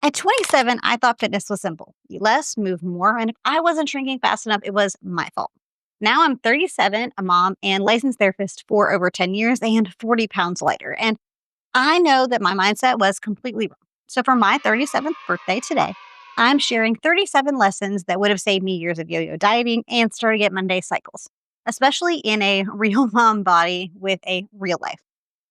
At 27, I thought fitness was simple. Eat less, move more, and if I wasn't shrinking fast enough, it was my fault. Now I'm 37, a mom, and licensed therapist for over 10 years and 40 pounds lighter. And I know that my mindset was completely wrong. So for my 37th birthday today, I'm sharing 37 lessons that would have saved me years of yo-yo dieting and starting at Monday cycles, especially in a real mom body with a real life.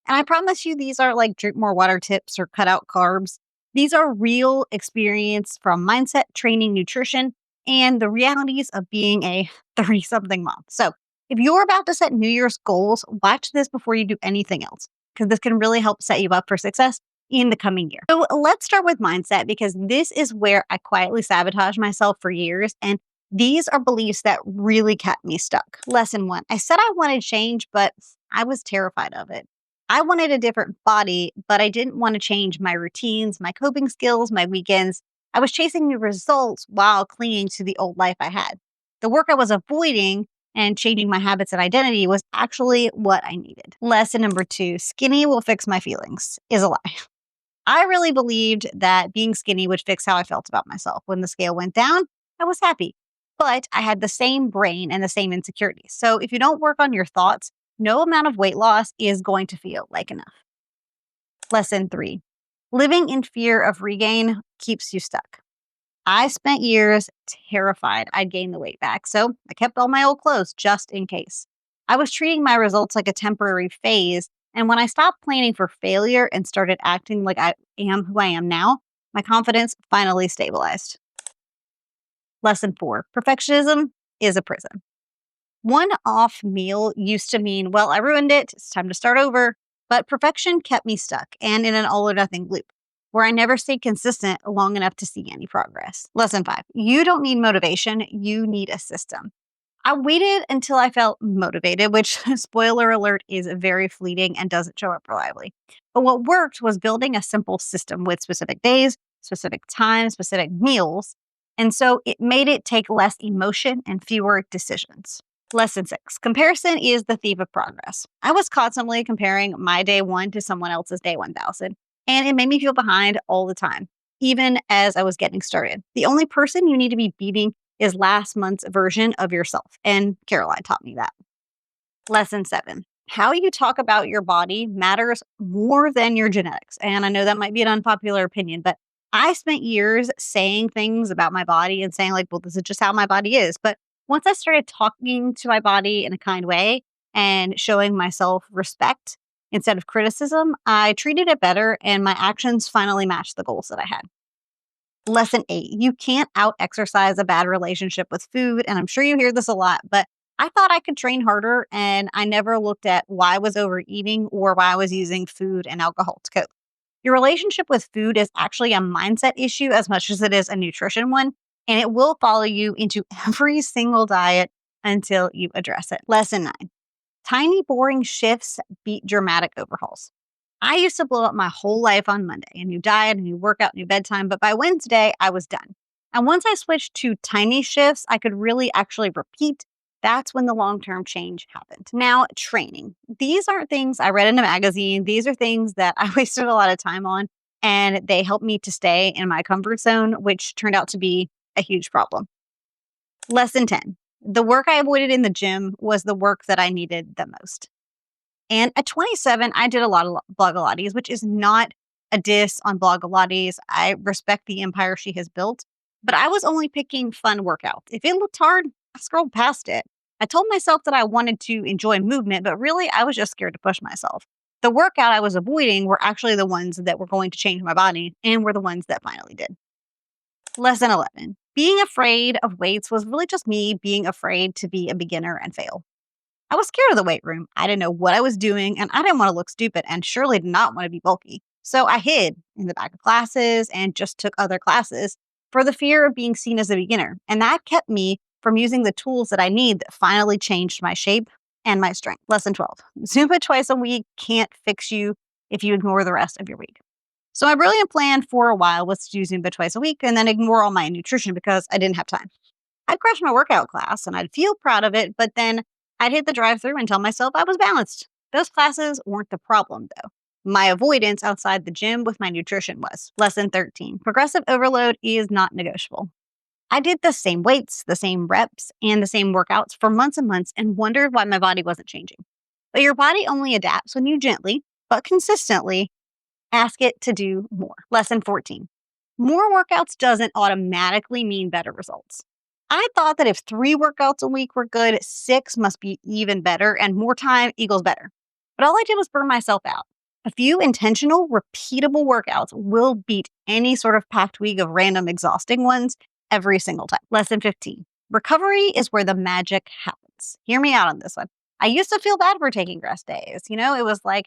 And I promise you, these aren't like drink more water tips or cut out carbs. These are real experience from mindset, training, nutrition, and the realities of being a 30 something mom. So if you're about to set New Year's goals, watch this before you do anything else, because this can really help set you up for success in the coming year. So let's start with mindset, because this is where I quietly sabotage myself for years. And these are beliefs that really kept me stuck. Lesson 1. I said I wanted change, but I was terrified of it. I wanted a different body, but I didn't want to change my routines, my coping skills, my weekends. I was chasing new results while clinging to the old life I had. The work I was avoiding and changing my habits and identity was actually what I needed. Lesson number 2, skinny will fix my feelings, is a lie. I really believed that being skinny would fix how I felt about myself. When the scale went down, I was happy, but I had the same brain and the same insecurities. So if you don't work on your thoughts, no amount of weight loss is going to feel like enough. Lesson 3, living in fear of regain keeps you stuck. I spent years terrified I'd gain the weight back, so I kept all my old clothes just in case. I was treating my results like a temporary phase, and when I stopped planning for failure and started acting like I am who I am now, my confidence finally stabilized. Lesson 4, perfectionism is a prison. One off meal used to mean, well, I ruined it, it's time to start over. But perfection kept me stuck and in an all or nothing loop where I never stayed consistent long enough to see any progress. Lesson 5, you don't need motivation, you need a system. I waited until I felt motivated, which, spoiler alert, is very fleeting and doesn't show up reliably. But what worked was building a simple system with specific days, specific times, specific meals. And so it made it take less emotion and fewer decisions. Lesson 6, comparison is the thief of progress. I was constantly comparing my day 1 to someone else's day 1000, and it made me feel behind all the time, even as I was getting started. The only person you need to be beating is last month's version of yourself, and Caroline taught me that. Lesson 7, how you talk about your body matters more than your genetics. And I know that might be an unpopular opinion, but I spent years saying things about my body and saying like, well, this is just how my body is. But once I started talking to my body in a kind way and showing myself respect instead of criticism, I treated it better and my actions finally matched the goals that I had. Lesson 8, you can't out-exercise a bad relationship with food. And I'm sure you hear this a lot, but I thought I could train harder and I never looked at why I was overeating or why I was using food and alcohol to cope. Your relationship with food is actually a mindset issue as much as it is a nutrition one. And it will follow you into every single diet until you address it. Lesson 9, tiny boring shifts beat dramatic overhauls. I used to blow up my whole life on Monday, a new diet, a new workout, new bedtime, but by Wednesday, I was done. And once I switched to tiny shifts, I could really actually repeat. That's when the long-term change happened. Now, training. These aren't things I read in a magazine. These are things that I wasted a lot of time on, and they helped me to stay in my comfort zone, which turned out to be a huge problem. Lesson 10, the work I avoided in the gym was the work that I needed the most. And at 27, I did a lot of Blogilates, which is not a diss on Blogilates. I respect the empire she has built, but I was only picking fun workouts. If it looked hard, I scrolled past it. I told myself that I wanted to enjoy movement, but really I was just scared to push myself. The workout I was avoiding were actually the ones that were going to change my body and were the ones that finally did. Lesson 11, being afraid of weights was really just me being afraid to be a beginner and fail. I was scared of the weight room. I didn't know what I was doing, and I didn't want to look stupid and surely did not want to be bulky. So I hid in the back of classes and just took other classes for the fear of being seen as a beginner. And that kept me from using the tools that I need that finally changed my shape and my strength. Lesson 12, Zumba twice a week can't fix you if you ignore the rest of your week. So my brilliant plan for a while was to do Zumba twice a week and then ignore all my nutrition because I didn't have time. I'd crush my workout class and I'd feel proud of it, but then I'd hit the drive-thru and tell myself I was balanced. Those classes weren't the problem, though. My avoidance outside the gym with my nutrition was. Lesson 13. Progressive overload is not negotiable. I did the same weights, the same reps, and the same workouts for months and months and wondered why my body wasn't changing. But your body only adapts when you gently, but consistently ask it to do more. Lesson 14. More workouts doesn't automatically mean better results. I thought that if 3 workouts a week were good, 6 must be even better, and more time equals better. But all I did was burn myself out. A few intentional, repeatable workouts will beat any sort of packed week of random exhausting ones every single time. Lesson 15. Recovery is where the magic happens. Hear me out on this one. I used to feel bad for taking rest days. It was like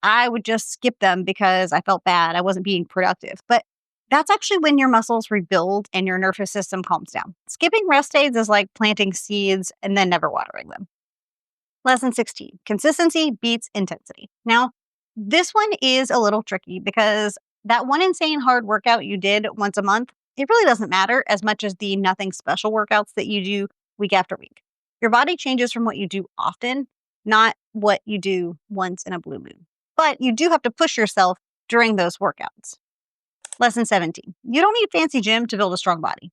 I would just skip them because I felt bad. I wasn't being productive. But that's actually when your muscles rebuild and your nervous system calms down. Skipping rest days is like planting seeds and then never watering them. Lesson 16. Consistency beats intensity. Now, this one is a little tricky because that one insane hard workout you did once a month, it really doesn't matter as much as the nothing special workouts that you do week after week. Your body changes from what you do often, not what you do once in a blue moon. But you do have to push yourself during those workouts. Lesson 17. You don't need fancy gym to build a strong body.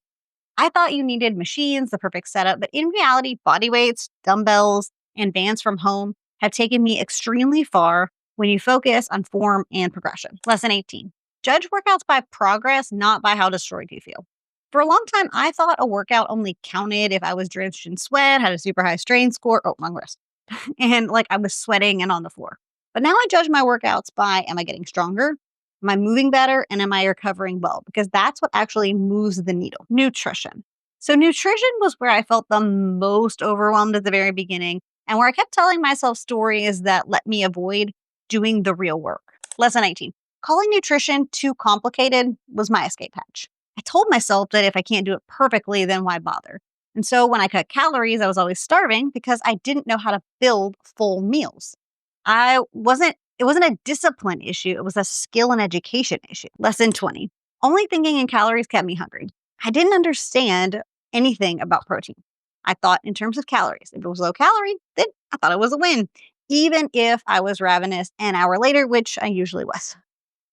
I thought you needed machines, the perfect setup, but in reality, body weights, dumbbells, and bands from home have taken me extremely far when you focus on form and progression. Lesson 18. Judge workouts by progress, not by how destroyed you feel. For a long time, I thought a workout only counted if I was drenched in sweat, had a super high strain score, wrong wrist, and like I was sweating and on the floor. But now I judge my workouts by, am I getting stronger? Am I moving better? And am I recovering well? Because that's what actually moves the needle. Nutrition. So nutrition was where I felt the most overwhelmed at the very beginning and where I kept telling myself stories that let me avoid doing the real work. Lesson 19. Calling nutrition too complicated was my escape hatch. I told myself that if I can't do it perfectly, then why bother? And so when I cut calories, I was always starving because I didn't know how to build full meals. It wasn't a discipline issue. It was a skill and education issue. Lesson 20. Only thinking in calories kept me hungry. I didn't understand anything about protein. I thought in terms of calories. If it was low calorie, then I thought it was a win, even if I was ravenous an hour later, which I usually was.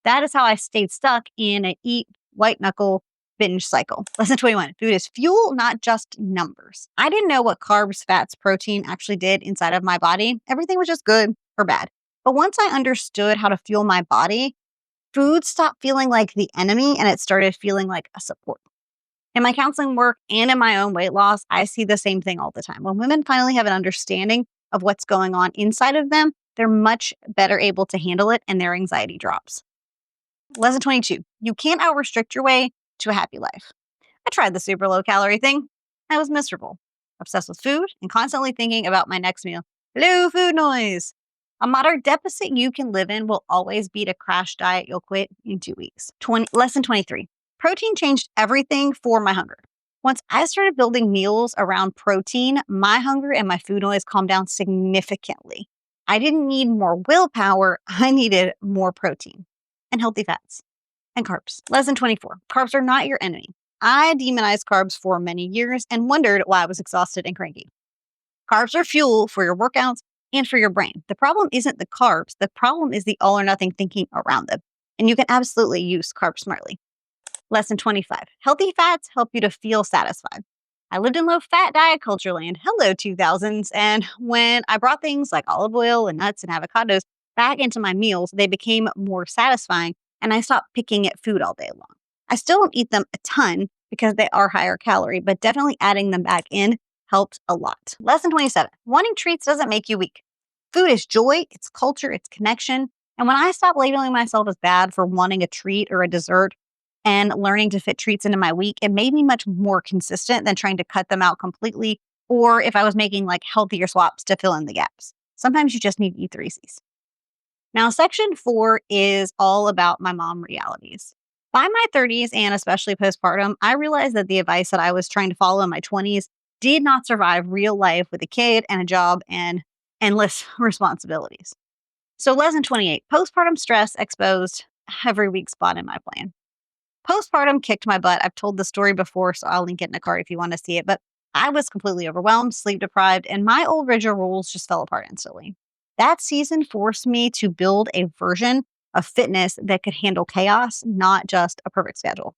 That is how I stayed stuck in an eat, white knuckle, binge cycle. Lesson 21. Food is fuel, not just numbers. I didn't know what carbs, fats, protein actually did inside of my body. Everything was just good or bad. But once I understood how to fuel my body, food stopped feeling like the enemy and it started feeling like a support. In my counseling work and in my own weight loss, I see the same thing all the time. When women finally have an understanding of what's going on inside of them, they're much better able to handle it and their anxiety drops. Lesson 22. You can't out-restrict your way to a happy life. I tried the super low calorie thing. I was miserable, obsessed with food, and constantly thinking about my next meal. Hello, food noise. A moderate deficit you can live in will always beat a crash diet you'll quit in 2 weeks. Lesson 23. Protein changed everything for my hunger. Once I started building meals around protein, my hunger and my food noise calmed down significantly. I didn't need more willpower. I needed more protein and healthy fats and carbs. Lesson 24. Carbs are not your enemy. I demonized carbs for many years and wondered why I was exhausted and cranky. Carbs are fuel for your workouts and for your brain. The problem isn't the carbs. The problem is the all or nothing thinking around them. And you can absolutely use carbs smartly. Lesson 25. Healthy fats help you to feel satisfied. I lived in low-fat diet culture land. Hello, 2000s. And when I brought things like olive oil and nuts and avocados back into my meals, they became more satisfying and I stopped picking at food all day long. I still don't eat them a ton because they are higher calorie, but definitely adding them back in helped a lot. Lesson 27. Wanting treats doesn't make you weak. Food is joy, it's culture, it's connection. And when I stopped labeling myself as bad for wanting a treat or a dessert and learning to fit treats into my week, it made me much more consistent than trying to cut them out completely or if I was making like healthier swaps to fill in the gaps. Sometimes you just need to eat the Reese's. Now, section 4 is all about my mom realities. By my 30s and especially postpartum, I realized that the advice that I was trying to follow in my 20s did not survive real life with a kid and a job and endless responsibilities. So lesson 28, postpartum stress exposed every weak spot in my plan. Postpartum kicked my butt. I've told the story before, so I'll link it in a card if you want to see it. But I was completely overwhelmed, sleep deprived, and my old rigid rules just fell apart instantly. That season forced me to build a version of fitness that could handle chaos, not just a perfect schedule.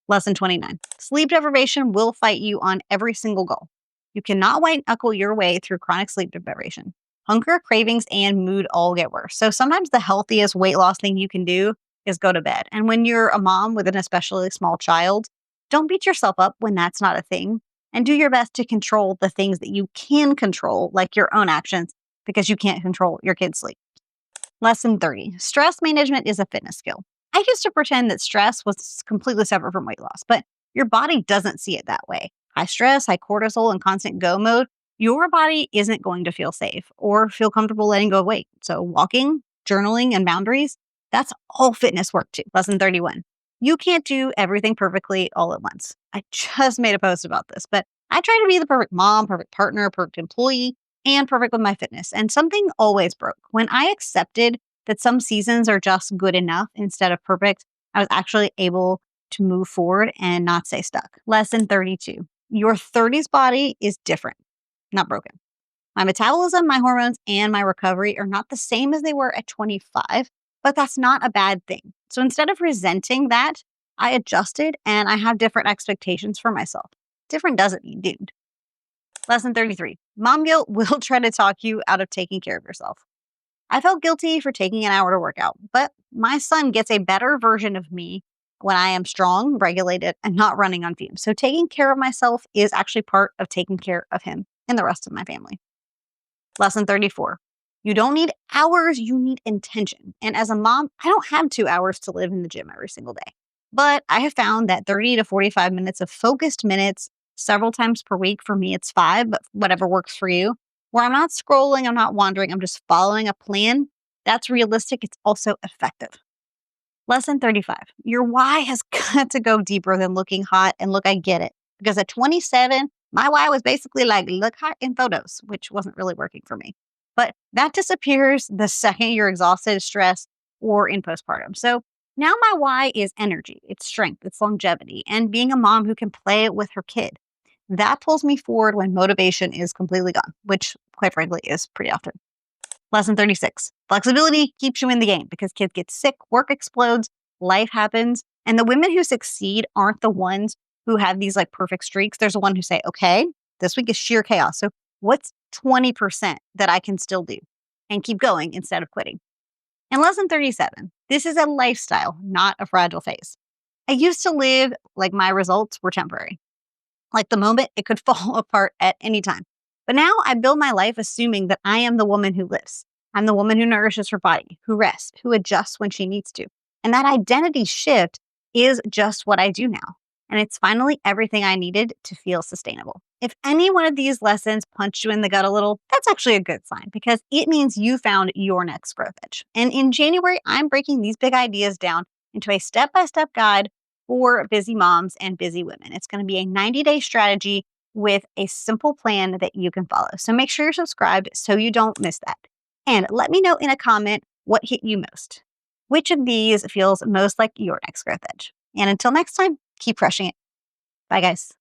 Lesson 29. Sleep deprivation will fight you on every single goal. You cannot white knuckle your way through chronic sleep deprivation. Hunger, cravings, and mood all get worse. So sometimes the healthiest weight loss thing you can do is go to bed. And when you're a mom with an especially small child, don't beat yourself up when that's not a thing. And do your best to control the things that you can control, like your own actions, because you can't control your kids' sleep. Lesson 30. Stress management is a fitness skill. I used to pretend that stress was completely separate from weight loss, but your body doesn't see it that way. High stress, high cortisol, and constant go mode, your body isn't going to feel safe or feel comfortable letting go of weight. So walking, journaling, and boundaries, that's all fitness work too. Lesson 31. You can't do everything perfectly all at once. I just made a post about this, but I try to be the perfect mom, perfect partner, perfect employee, and perfect with my fitness. And something always broke. When I accepted that some seasons are just good enough instead of perfect, I was actually able to move forward and not stay stuck. Lesson 32. Your 30s body is different, not broken. My metabolism, my hormones, and my recovery are not the same as they were at 25, but that's not a bad thing. So instead of resenting that, I adjusted and I have different expectations for myself. Different doesn't mean doomed. Lesson 33. Mom guilt will try to talk you out of taking care of yourself. I felt guilty for taking an hour to work out, but my son gets a better version of me when I am strong, regulated, and not running on fumes. So taking care of myself is actually part of taking care of him and the rest of my family. Lesson 34. You don't need hours, you need intention. And as a mom, I don't have 2 hours to live in the gym every single day. But I have found that 30 to 45 minutes of focused minutes several times per week, for me it's 5, but whatever works for you, where I'm not scrolling, I'm not wandering, I'm just following a plan, that's realistic, it's also effective. Lesson 35. Your why has got to go deeper than looking hot, and look, I get it. Because at 27, my why was basically like, look hot in photos, which wasn't really working for me. But that disappears the second you're exhausted, stressed, or in postpartum. So now my why is energy, it's strength, it's longevity, and being a mom who can play it with her kid. That pulls me forward when motivation is completely gone, which quite frankly is pretty often. Lesson 36. Flexibility keeps you in the game because kids get sick, work explodes, life happens. And the women who succeed aren't the ones who have these like perfect streaks. There's the one who say, okay, this week is sheer chaos. So what's 20% that I can still do and keep going instead of quitting? And lesson 37. This is a lifestyle, not a fragile phase. I used to live like my results were temporary. Like the moment it could fall apart at any time. But now I build my life assuming that I am the woman who lives. I'm the woman who nourishes her body, who rests, who adjusts when she needs to. And that identity shift is just what I do now. And it's finally everything I needed to feel sustainable. If any one of these lessons punched you in the gut a little, that's actually a good sign because it means you found your next growth edge. And in January, I'm breaking these big ideas down into a step-by-step guide for busy moms and busy women. It's going to be a 90-day strategy with a simple plan that you can follow. So make sure you're subscribed so you don't miss that. And let me know in a comment what hit you most. Which of these feels most like your next growth edge? And until next time, keep crushing it. Bye, guys.